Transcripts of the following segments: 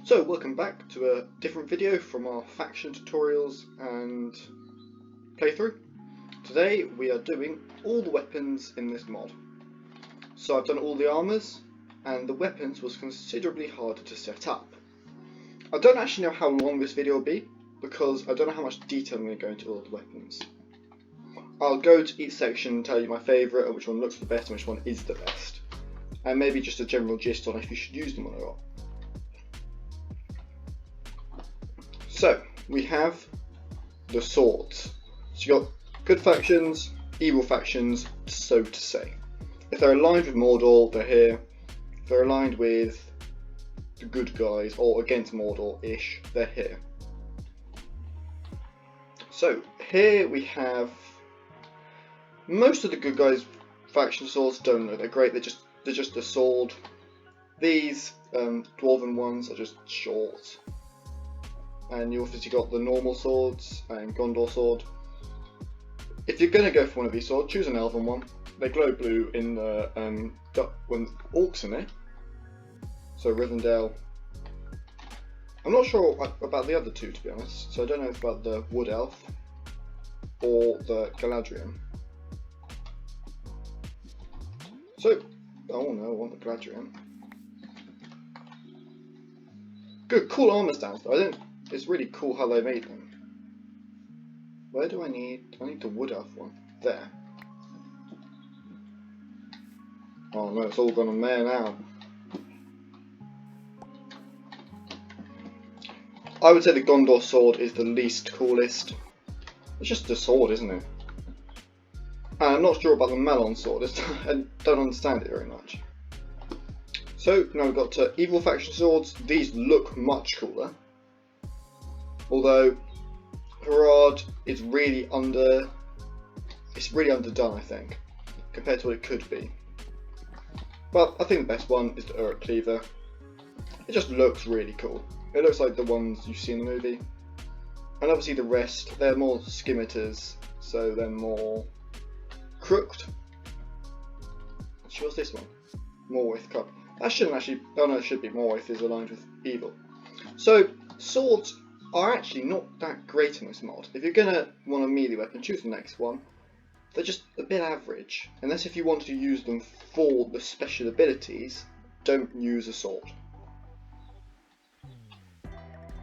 So welcome back to a different video from our faction tutorials and playthrough. Today we are doing all the weapons in this mod. So I've done all the armours, and the weapons was considerably harder to set up. I don't actually know how long this video will be, because I don't know how much detail I'm going to go into all the weapons. I'll go to each section and tell you my favourite, and which one looks the best and which one is the best. And maybe just a general gist on if you should use them or not. So, we have the swords. So you got good factions, evil factions, so to say. If they're aligned with Mordor, they're here. If they're aligned with the good guys, or against Mordor-ish, they're here. So, here we have most of the good guys' faction swords. Don't know, they're great, they're just a sword. These dwarven ones are just short. And you obviously got the normal swords and Gondor sword. If you're going to go for one of these swords, choose an elven one. They glow blue in the when orcs in it. So Rivendell. I'm not sure about the other two, to be honest. So I don't know about the wood elf or the Galadriel. So, oh no, I want the Galadriel. Good, cool armor stands though. It's really cool how they made them. Where do I need? I need the wood elf one. There. Oh no, it's all gone on there now. I would say the Gondor sword is the least coolest. It's just a sword, isn't it? And I'm not sure about the Melon sword. I don't understand it very much. So now we've got evil faction swords. These look much cooler. Although Harad is really underdone, I think, compared to what it could be. But I think the best one is the Uruk Cleaver. It just looks really cool. It looks like the ones you see in the movie. And obviously the rest, they're more scimitars, so they're more crooked. What's this one? Morwith Cup. That shouldn't actually, oh no, it should be. Morwith is aligned with evil. So swords are actually not that great in this mod. If you're going to want a melee weapon, choose the next one. They're just a bit average. Unless if you want to use them for the special abilities, don't use a sword.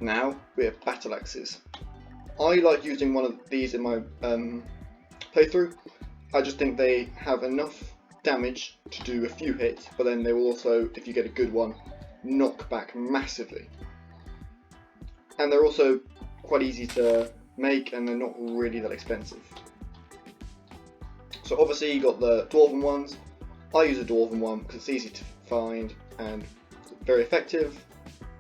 Now we have battle axes. I like using one of these in my playthrough. I just think they have enough damage to do a few hits, but then they will also, if you get a good one, knock back massively. And they're also quite easy to make, and they're not really that expensive. So obviously you got the dwarven ones. I use a dwarven one because it's easy to find and very effective.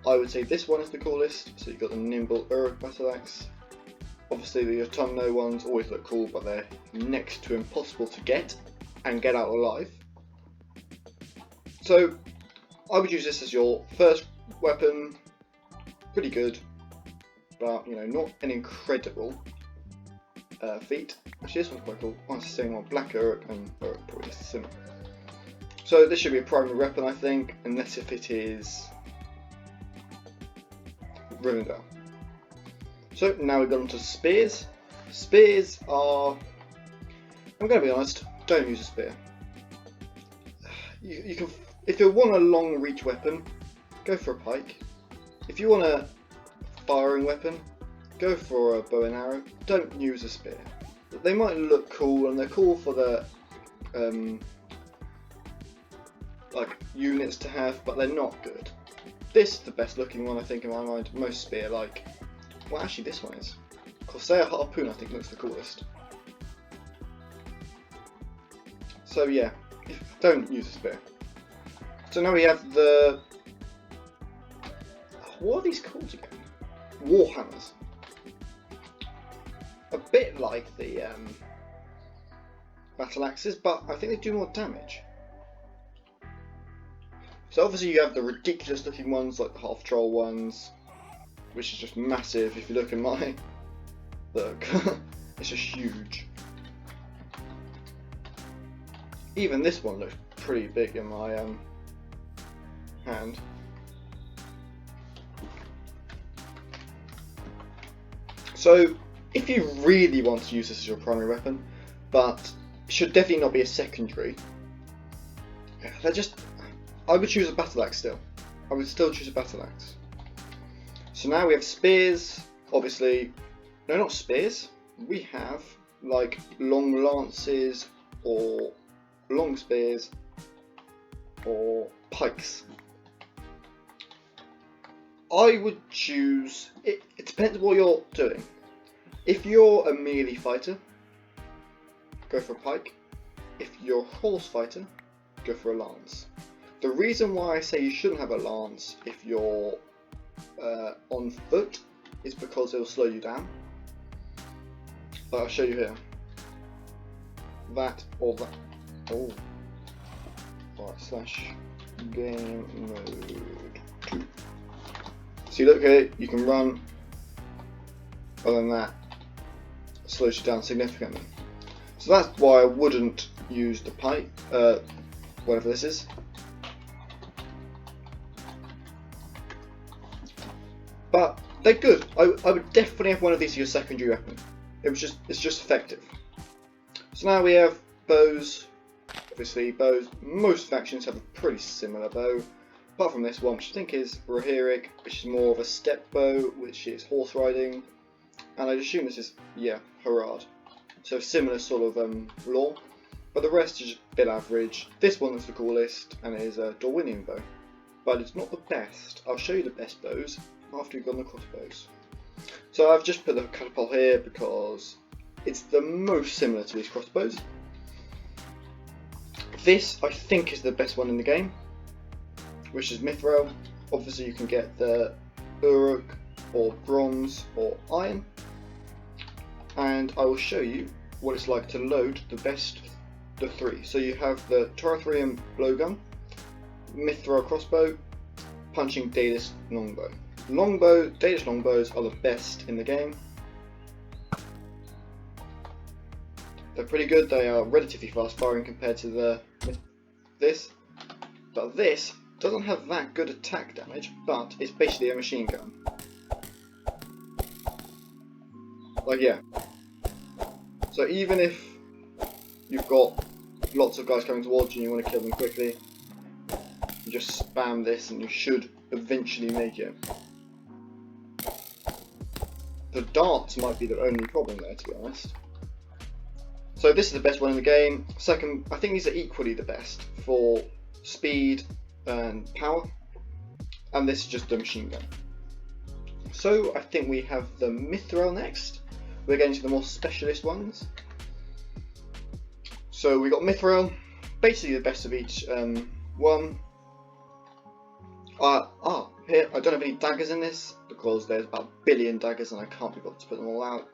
I would say this one is the coolest. So you've got the nimble Uruk battle axe. Obviously the autumnal ones always look cool, but they're next to impossible to get and get out alive. So I would use this as your first weapon. Pretty good, but you know, not an incredible feat. Actually, this one's quite cool. Oh, it's the same one. Black Uruk and Uruk probably similar. So this should be a primary weapon, I think, unless if it is Rivendell. So now we've got onto spears. Spears are, I'm going to be honest, don't use a spear. You can, if you want a long reach weapon, go for a pike. If you want a firing weapon, go for a bow and arrow. Don't use a spear. They might look cool, and they're cool for the like units to have, but they're not good. This is the best looking one, I think, in my mind. Most spear like. Well, actually, this one is. Corsair Harpoon, I think, looks the coolest. So yeah, don't use a spear. So now we have the. What are these called again? Warhammers. A bit like the battle axes, but I think they do more damage. So obviously you have the ridiculous looking ones, like the half troll ones, which is just massive. If you look at my look, it's just huge. Even this one looks pretty big in my hand. So if you really want to use this as your primary weapon, but it should definitely not be a secondary, I would choose a battle axe still. I would still choose a battle axe. So now we have spears, obviously, no, not spears, we have like long lances or long spears or pikes. I would choose, it depends what you're doing. If you're a melee fighter, go for a pike. If you're a horse fighter, go for a lance. The reason why I say you shouldn't have a lance if you're on foot is because it will slow you down. But I'll show you here. That or that. Oh. / game mode 2. So you look here, you can run. Other than that, it slows you down significantly. So that's why I wouldn't use the pike, whatever this is. But they're good. I would definitely have one of these as your secondary weapon. It's just effective. So now we have bows. Obviously bows, most factions have a pretty similar bow. Apart from this one, which I think is Rohirric, which is more of a step bow, which is horse riding. And I'd assume this is, yeah, Harad. So similar sort of lore. But the rest is just a bit average. This one is the coolest, and it is a Dorwinian bow. But it's not the best. I'll show you the best bows after you've gone the crossbows. So I've just put the catapult here because it's the most similar to these crossbows. This I think is the best one in the game, which is Mithril. Obviously you can get the Uruk or bronze or iron, and I will show you what it's like to load the three. So you have the Torathrium blowgun, Mithril crossbow, punching Dalish longbow. Dalish longbows are the best in the game. They're pretty good. They are relatively fast firing compared to this, but this doesn't have that good attack damage, but it's basically a machine gun. Like, yeah. So even if you've got lots of guys coming towards you and you want to kill them quickly, you just spam this and you should eventually make it. The darts might be the only problem there, to be honest. So this is the best one in the game. Second, I think these are equally the best for speed and power. And this is just the machine gun. So I think we have the Mithril next. We're getting to the more specialist ones. So we got Mithril, basically the best of each one. Here, I don't have any daggers in this because there's about a billion daggers and I can't be bothered to put them all out.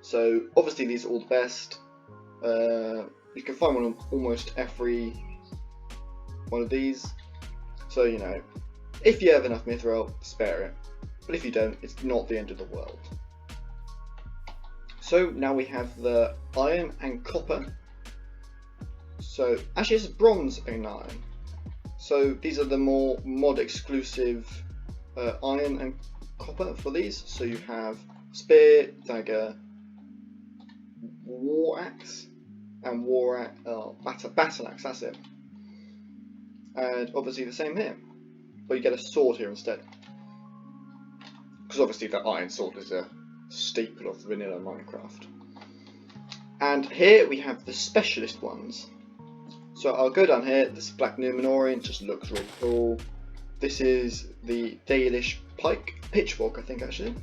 So obviously these are all the best. You can find one on almost every one of these. So, you know, if you have enough Mithril, spare it. But if you don't, it's not the end of the world. So now we have the iron and copper. So actually it's bronze and iron. So these are the more mod exclusive iron and copper for these. So you have spear, dagger, war axe, and battle axe, that's it. And obviously the same here, but you get a sword here instead. Because obviously the iron sword is a staple of vanilla Minecraft. And here we have the specialist ones. So I'll go down here. This Black Numenorian just looks really cool. This is the Dalish pike, pitchfork I think actually.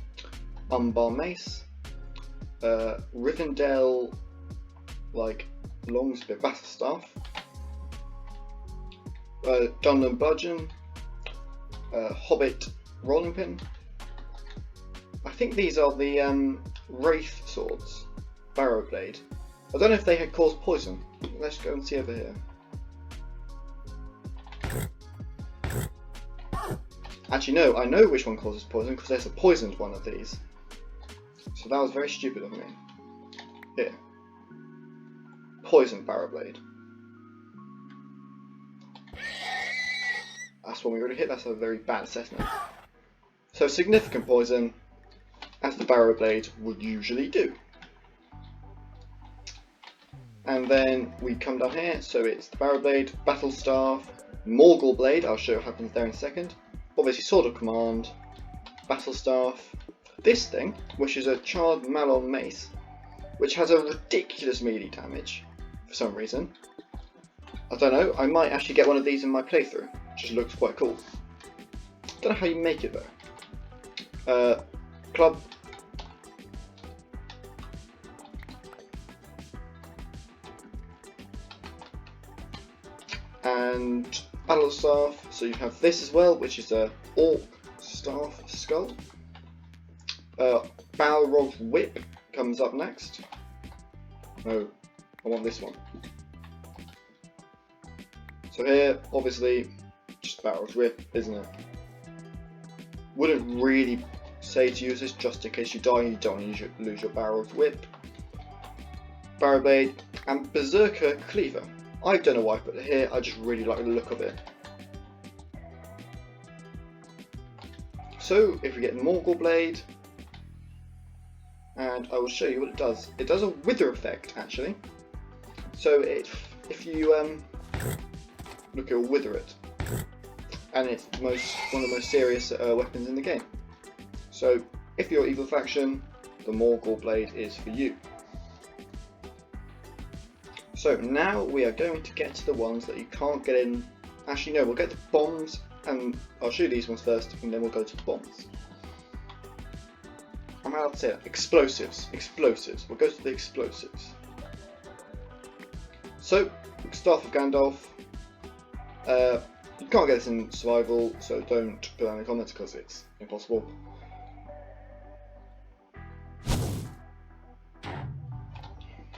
Umbar mace. Rivendell like long spear, battle staff. Dunlop bludgeon. Hobbit rolling pin. I think these are the wraith swords. Barrow blade. I don't know if they had caused poison. Let's go and see over here. Actually no, I know which one causes poison because there's a poisoned one of these. So that was very stupid of me. Here. Poison barrow blade. That's one we already hit, that's a very bad assessment. So significant poison. as the barrow blade would usually do. And then we come down here, so it's the barrow blade, battle staff, Morgul blade, I'll show you what happens there in a second, obviously sword of command, battle staff, this thing, which is a charred Malon mace, which has a ridiculous melee damage for some reason. I don't know, I might actually get one of these in my playthrough, it just looks quite cool. Don't know how you make it though. Club. And battle staff, so you have this as well, which is a orc staff skull. Balrog whip comes up next. No, I want this one. So here, obviously, just Balrog's whip, isn't it? Wouldn't really say to use this just in case you die and you don't want to lose your Balrog's whip. Barrow blade and Berserker cleaver. I don't know why I put it here, I just really like the look of it. So if we get Morgul blade, and I will show you what it does. It does a wither effect actually. So if you look, it will wither it, and it's one of the most serious weapons in the game. So if you're evil faction, the Morgul blade is for you. So now we are going to get to the ones that you can't get in. Actually no, we'll get to bombs, and I'll show you these ones first, and then we'll go to bombs. I'm allowed to say that. Explosives. Explosives. We'll go to the explosives. So, Staff of Gandalf. You can't get this in survival, so don't put that in the comments because it's impossible.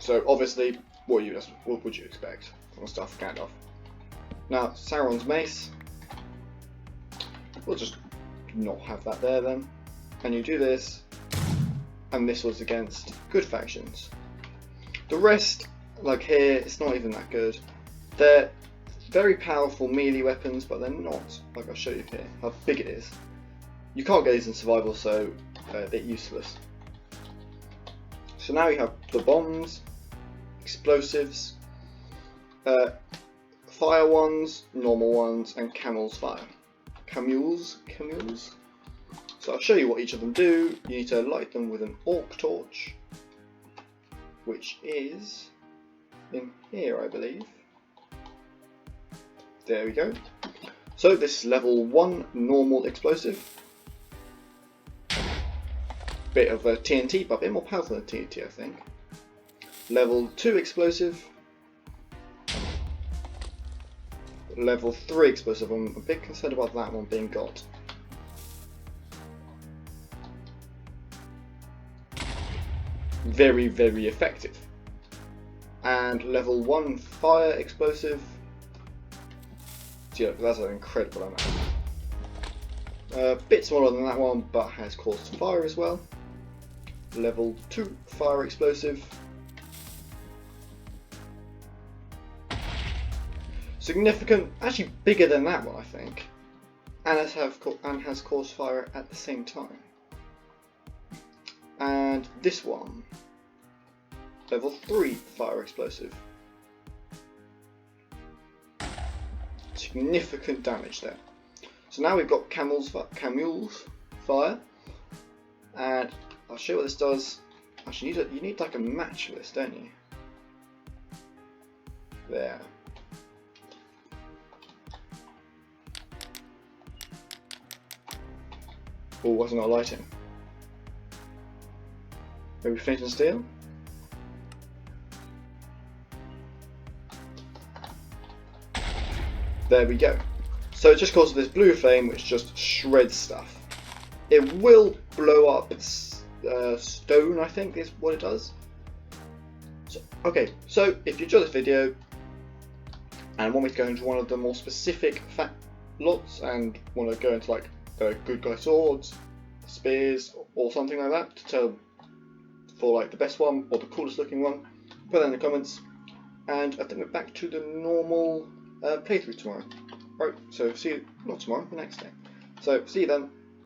So obviously, what would you expect from a Staff of Gandalf? Now, Sauron's mace. We'll just not have that there then. And you do this, and this was against good factions. The rest, like here, it's not even that good. They're very powerful melee weapons, but they're not, like I'll show you here, how big it is. You can't get these in survival, so they're useless. So now you have the bombs, explosives, fire ones, normal ones, and camel's fire. Camels. So I'll show you what each of them do. You need to light them with an orc torch, which is in here, I believe. There we go. So this is level 1 normal explosive. Bit of a TNT, but a bit more powerful than TNT, I think. Level 2 explosive. Level 3 explosive. I'm a bit concerned about that one being got. Very, very effective. And level 1 fire explosive. So yeah, that's an incredible amount. A bit smaller than that one, but has caused fire as well. Level 2 fire explosive. Significant, actually bigger than that one, I think. And has caused fire at the same time. And this one, level 3 fire explosive. Significant damage there. So now we've got Camel's fire, and I'll show you what this does. Actually, you need like a match for this, don't you? There. Oh, wasn't not lighting. Maybe flint and steel? There we go. So it just causes this blue flame which just shreds stuff. It will blow up stone, I think is what it does. So, okay, so if you enjoyed this video and want me to go into one of the more specific lots and want to go into like the good guy swords, spears, or something like that to tell for like the best one or the coolest looking one, put that in the comments, and I think we're back to the normal playthrough tomorrow. Right, so see you, not tomorrow, the next day. So see you then.